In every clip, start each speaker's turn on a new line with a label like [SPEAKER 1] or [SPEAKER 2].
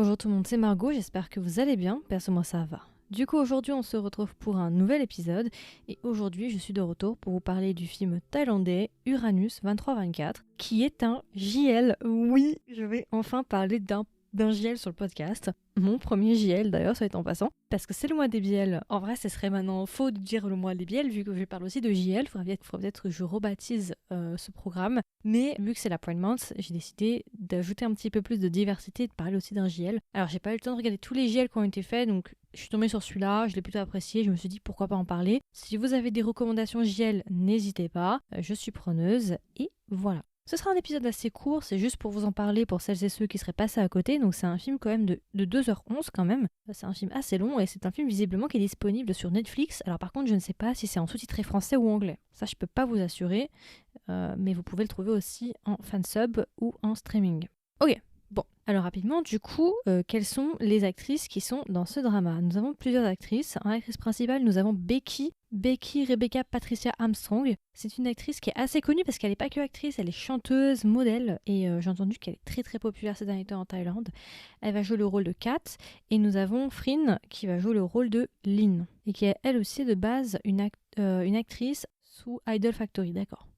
[SPEAKER 1] Bonjour tout le monde, c'est Margot, j'espère que vous allez bien, perso moi ça va. Du coup aujourd'hui on se retrouve pour un nouvel épisode et aujourd'hui je suis de retour pour vous parler du film thaïlandais Uranus 23-24 qui est un JL. Oui, je vais enfin parler d'un JL sur le podcast. Mon premier JL d'ailleurs, soit en passant, parce que c'est le mois des BL. En vrai, ce serait maintenant faux de dire le mois des BL, vu que je parle aussi de JL. Il faudrait peut-être que je rebaptise ce programme. Mais vu que c'est la Pride Month, j'ai décidé d'ajouter un petit peu plus de diversité et de parler aussi d'un JL. Alors, j'ai pas eu le temps de regarder tous les JL qui ont été faits, donc je suis tombée sur celui-là, je l'ai plutôt apprécié, je me suis dit pourquoi pas en parler. Si vous avez des recommandations JL, n'hésitez pas, je suis preneuse, et voilà. Ce sera un épisode assez court, c'est juste pour vous en parler pour celles et ceux qui seraient passés à côté. Donc c'est un film quand même de 2h11 quand même. C'est un film assez long et c'est un film visiblement qui est disponible sur Netflix. Alors par contre je ne sais pas si c'est en sous-titré français ou anglais. Ça je peux pas vous assurer, mais vous pouvez le trouver aussi en fansub ou en streaming. Ok. Bon, alors rapidement, du coup, quelles sont les actrices qui sont dans ce drama? Nous avons plusieurs actrices. En actrice principale, nous avons Becky Rebecca Patricia Armstrong. C'est une actrice qui est assez connue parce qu'elle n'est pas que actrice, elle est chanteuse, modèle, et j'ai entendu qu'elle est très très populaire ces derniers temps en Thaïlande. Elle va jouer le rôle de Kat, et nous avons Frin qui va jouer le rôle de Lin, et qui est elle aussi de base une actrice sous Idol Factory, d'accord.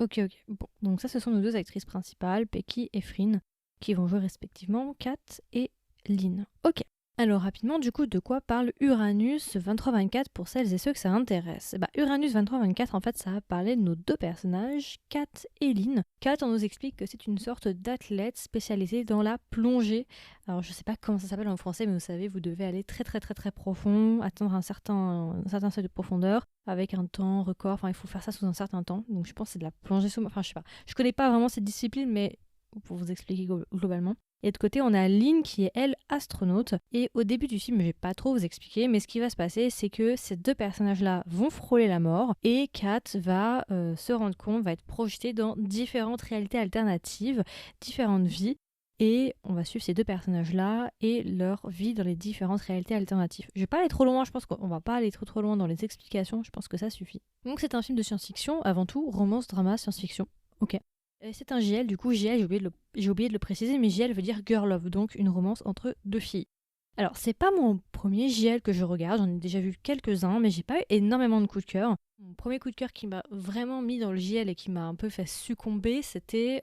[SPEAKER 1] Ok. Bon, donc ça ce sont nos deux actrices principales, Becky et Frin, qui vont jouer respectivement Kat et Lynn. Ok. Alors rapidement, du coup, de quoi parle Uranus 23-24 pour celles et ceux que ça intéresse? Uranus 23-24, en fait, ça va parler de nos deux personnages, Kat et Lynn. Kat, on nous explique que c'est une sorte d'athlète spécialisée dans la plongée. Alors, je sais pas comment ça s'appelle en français, mais vous savez, vous devez aller très très très très profond, atteindre un certain seuil de profondeur, avec un temps record. Enfin, il faut faire ça sous un certain temps. Donc, je pense que c'est de la plongée sous... Enfin, je sais pas. Je connais pas vraiment cette discipline, mais pour vous expliquer globalement. Et de côté, on a Lynn qui est, elle, astronaute. Et au début du film, je vais pas trop vous expliquer, mais ce qui va se passer, c'est que ces deux personnages-là vont frôler la mort et Kat va se rendre compte, va être projetée dans différentes réalités alternatives, différentes vies. Et on va suivre ces deux personnages-là et leur vie dans les différentes réalités alternatives. Je vais pas aller trop loin, je pense qu'on va pas aller trop loin dans les explications, je pense que ça suffit. Donc c'est un film de science-fiction, avant tout, romance, drama, science-fiction. Ok. C'est un JL, du coup JL, j'ai oublié de le préciser, mais JL veut dire Girl Love, donc une romance entre deux filles. Alors c'est pas mon premier JL que je regarde, j'en ai déjà vu quelques-uns, mais j'ai pas eu énormément de coups de cœur. Mon premier coup de cœur qui m'a vraiment mis dans le JL et qui m'a un peu fait succomber, c'était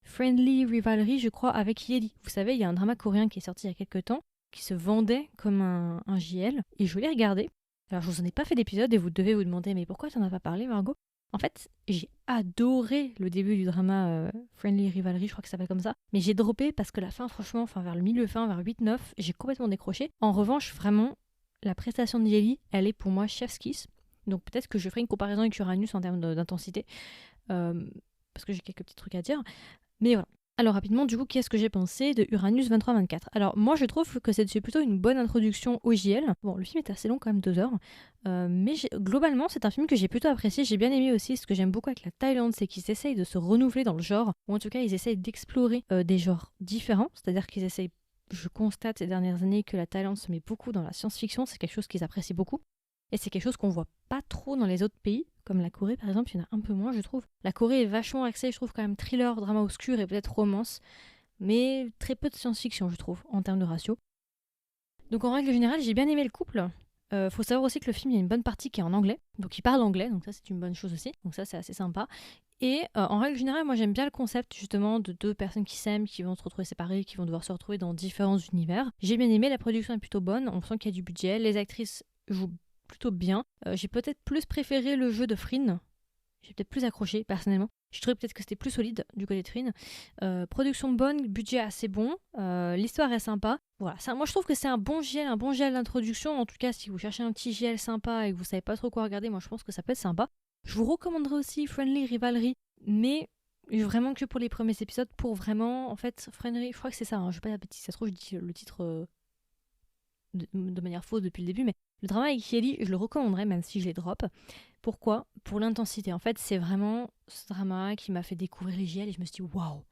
[SPEAKER 1] Friendly Rivalry, je crois, avec Yeli. Vous savez, il y a un drama coréen qui est sorti il y a quelques temps, qui se vendait comme un JL, et je l'ai regardé. Alors je vous en ai pas fait d'épisode et vous devez vous demander, mais pourquoi tu n'en as pas parlé, Margot? En fait, j'ai adoré le début du drama Friendly Rivalry, je crois que ça s'appelle comme ça. Mais j'ai droppé parce que la fin, franchement, vers le milieu fin, vers 8-9, j'ai complètement décroché. En revanche, vraiment, la prestation de Yeli, elle est pour moi chef's kiss. Donc peut-être que je ferai une comparaison avec Uranus en termes d'intensité. Parce que j'ai quelques petits trucs à dire. Mais voilà. Alors rapidement, du coup, qu'est-ce que j'ai pensé de Uranus 23-24? Alors moi, je trouve que c'est plutôt une bonne introduction au JL. Bon, le film est assez long quand même, 2 heures. Mais globalement, c'est un film que j'ai plutôt apprécié. J'ai bien aimé aussi. Ce que j'aime beaucoup avec la Thaïlande, c'est qu'ils essayent de se renouveler dans le genre. Ou en tout cas, ils essayent d'explorer des genres différents. C'est-à-dire qu'ils essayent... Je constate ces dernières années que la Thaïlande se met beaucoup dans la science-fiction. C'est quelque chose qu'ils apprécient beaucoup. Et c'est quelque chose qu'on voit pas trop dans les autres pays, comme la Corée par exemple, il y en a un peu moins je trouve. La Corée est vachement axée, je trouve quand même thriller, drama obscur et peut-être romance, mais très peu de science-fiction je trouve, en termes de ratio. Donc en règle générale, j'ai bien aimé le couple. Faut savoir aussi que le film, il y a une bonne partie qui est en anglais, donc il parle anglais, donc ça c'est une bonne chose aussi, donc ça c'est assez sympa. Et en règle générale, moi j'aime bien le concept justement de deux personnes qui s'aiment, qui vont se retrouver séparées, qui vont devoir se retrouver dans différents univers. J'ai bien aimé, la production est plutôt bonne, on sent qu'il y a du budget, les actrices jouent plutôt bien. J'ai peut-être plus préféré le jeu de Frin. J'ai peut-être plus accroché personnellement. Je trouvais peut-être que c'était plus solide du côté de Frin. Production bonne, budget assez bon, l'histoire est sympa. Voilà, ça, moi je trouve que c'est un bon GL d'introduction. En tout cas, si vous cherchez un petit GL sympa et que vous savez pas trop quoi regarder, moi je pense que ça peut être sympa. Je vous recommanderais aussi Friendly Rivalry, mais vraiment que pour les premiers épisodes, pour vraiment, en fait, Friendly, je crois que c'est ça, hein, je vais pas dire bêtise, ça se trouve je dis le titre de manière fausse depuis le début, mais le drama avec Kelly, je le recommanderais même si je les drop. Pourquoi? Pour l'intensité. En fait, c'est vraiment ce drama qui m'a fait découvrir les JL et je me suis dit waouh,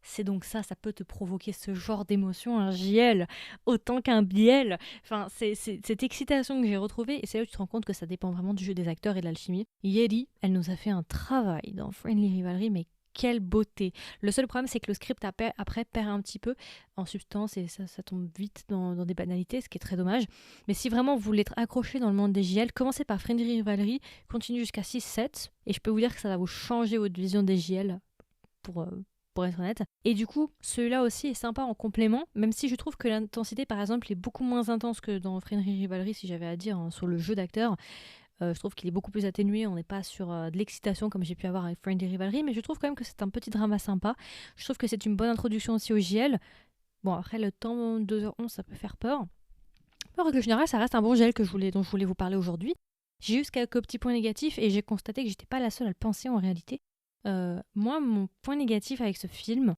[SPEAKER 1] c'est donc ça peut te provoquer ce genre d'émotion, un JL, autant qu'un BL. Enfin, c'est cette excitation que j'ai retrouvée et c'est là où tu te rends compte que ça dépend vraiment du jeu des acteurs et de l'alchimie. Yeri, elle nous a fait un travail dans Friendly Rivalry, mais quelle beauté. Le seul problème, c'est que le script après perd un petit peu en substance et ça tombe vite dans des banalités, ce qui est très dommage. Mais si vraiment vous voulez être accroché dans le monde des JL, commencez par Friendly Rivalry, continuez jusqu'à 6-7 et je peux vous dire que ça va vous changer votre vision des JL pour être honnête. Et du coup, celui-là aussi est sympa en complément, même si je trouve que l'intensité, par exemple, est beaucoup moins intense que dans Friendly Rivalry, si j'avais à dire, sur le jeu d'acteur. Je trouve qu'il est beaucoup plus atténué, on n'est pas sur de l'excitation comme j'ai pu avoir avec Friendly Rivalry, mais je trouve quand même que c'est un petit drama sympa. Je trouve que c'est une bonne introduction aussi au JL. Bon, après, le temps 2h11, ça peut faire peur. Mais en règle générale, ça reste un bon JL dont je voulais vous parler aujourd'hui. J'ai juste quelques petits points négatifs et j'ai constaté que j'étais pas la seule à le penser en réalité. Moi, mon point négatif avec ce film,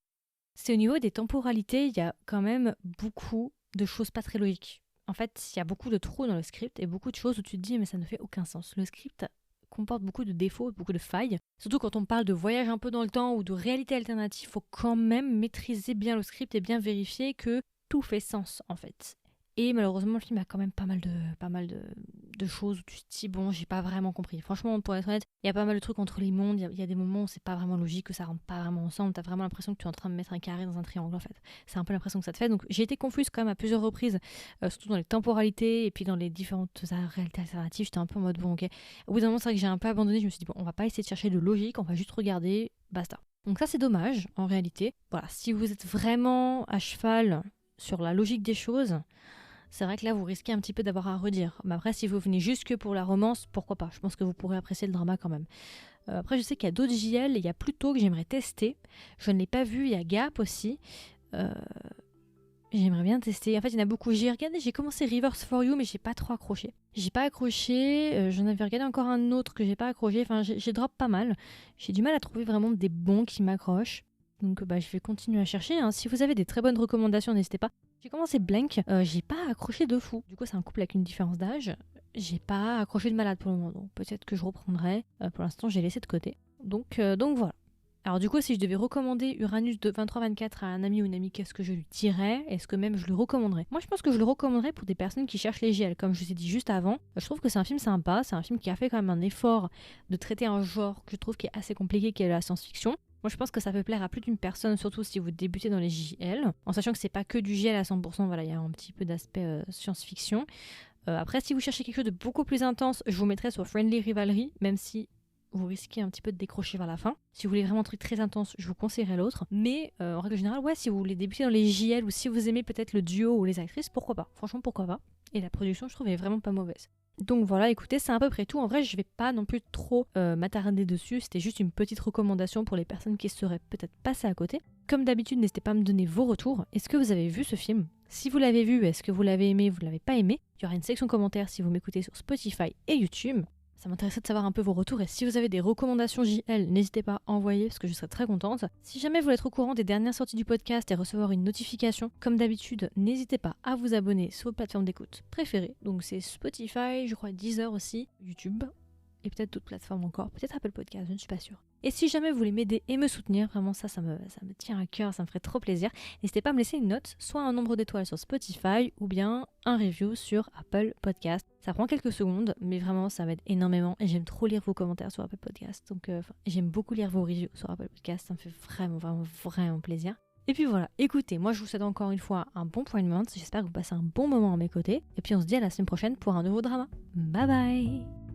[SPEAKER 1] c'est au niveau des temporalités, il y a quand même beaucoup de choses pas très logiques. En fait, il y a beaucoup de trous dans le script et beaucoup de choses où tu te dis mais ça ne fait aucun sens. Le script comporte beaucoup de défauts, beaucoup de failles. Surtout quand on parle de voyage un peu dans le temps ou de réalité alternative, il faut quand même maîtriser bien le script et bien vérifier que tout fait sens en fait. Et malheureusement, le film a quand même pas mal de choses où tu te dis, bon, j'ai pas vraiment compris. Franchement, pour être honnête, il y a pas mal de trucs entre les mondes. Il y a des moments où c'est pas vraiment logique, que ça rentre pas vraiment ensemble. T'as vraiment l'impression que tu es en train de mettre un carré dans un triangle, en fait. C'est un peu l'impression que ça te fait. Donc, j'ai été confuse quand même à plusieurs reprises, surtout dans les temporalités et puis dans les différentes réalités alternatives. J'étais un peu en mode, bon, ok. Au bout d'un moment, c'est vrai que j'ai un peu abandonné. Je me suis dit, bon, on va pas essayer de chercher de logique, on va juste regarder, basta. Donc, ça, c'est dommage, en réalité. Voilà, si vous êtes vraiment à cheval sur la logique des choses, c'est vrai que là, vous risquez un petit peu d'avoir à redire. Mais après, si vous venez juste que pour la romance, pourquoi pas. Je pense que vous pourrez apprécier le drama quand même. Après, je sais qu'il y a d'autres JL. Il y a Pluto que j'aimerais tester. Je ne l'ai pas vu. Il y a Gap aussi. J'aimerais bien tester. En fait, il y en a beaucoup. J'ai regardé, j'ai commencé Rivers for You, mais j'ai pas trop accroché. J'ai pas accroché. J'en avais regardé encore un autre que j'ai pas accroché. Enfin, j'ai drop pas mal. J'ai du mal à trouver vraiment des bons qui m'accrochent. Donc je vais continuer à chercher. Hein. Si vous avez des très bonnes recommandations, n'hésitez pas. J'ai commencé Blank, j'ai pas accroché de fou. Du coup, c'est un couple avec une différence d'âge. J'ai pas accroché de malade pour le moment, donc peut-être que je reprendrai. Pour l'instant, j'ai laissé de côté. Donc voilà. Alors du coup, si je devais recommander Uranus de 23-24 à un ami ou une amie, qu'est-ce que je lui dirais? Est-ce que même je le recommanderais? Moi, je pense que je le recommanderais pour des personnes qui cherchent les GL. Comme je vous ai dit juste avant, je trouve que c'est un film sympa. C'est un film qui a fait quand même un effort de traiter un genre que je trouve qui est assez compliqué, qui est la science-fiction. Moi, je pense que ça peut plaire à plus d'une personne, surtout si vous débutez dans les JL, en sachant que c'est pas que du JL à 100%, voilà, il y a un petit peu d'aspect science-fiction. Après, si vous cherchez quelque chose de beaucoup plus intense, je vous mettrai sur Friendly Rivalry, même si vous risquez un petit peu de décrocher vers la fin. Si vous voulez vraiment un truc très intense, je vous conseillerais l'autre. Mais en règle générale, ouais, si vous voulez débuter dans les JL ou si vous aimez peut-être le duo ou les actrices, pourquoi pas? Franchement, pourquoi pas? Et la production, je trouve, est vraiment pas mauvaise. Donc voilà, écoutez, c'est à peu près tout. En vrai, je vais pas non plus trop m'attarder dessus. C'était juste une petite recommandation pour les personnes qui seraient peut-être passées à côté. Comme d'habitude, n'hésitez pas à me donner vos retours. Est-ce que vous avez vu ce film? Si vous l'avez vu, est-ce que vous l'avez aimé, vous l'avez pas aimé? Il y aura une section commentaires si vous m'écoutez sur Spotify et YouTube. Ça m'intéresserait de savoir un peu vos retours et si vous avez des recommandations JL, n'hésitez pas à envoyer parce que je serais très contente. Si jamais vous voulez être au courant des dernières sorties du podcast et recevoir une notification, comme d'habitude, n'hésitez pas à vous abonner sur votre plateforme d'écoute préférée. Donc c'est Spotify, je crois Deezer aussi, YouTube et peut-être d'autres plateformes encore, peut-être Apple Podcast, je ne suis pas sûre. Et si jamais vous voulez m'aider et me soutenir, vraiment ça me tient à cœur, ça me ferait trop plaisir. N'hésitez pas à me laisser une note, soit un nombre d'étoiles sur Spotify ou bien un review sur Apple Podcast. Ça prend quelques secondes, mais vraiment ça m'aide énormément et j'aime trop lire vos commentaires sur Apple Podcast. Donc j'aime beaucoup lire vos reviews sur Apple Podcast, ça me fait vraiment plaisir. Et puis voilà, écoutez, moi je vous souhaite encore une fois un bon point de month, j'espère que vous passez un bon moment à mes côtés. Et puis on se dit à la semaine prochaine pour un nouveau drama. Bye bye!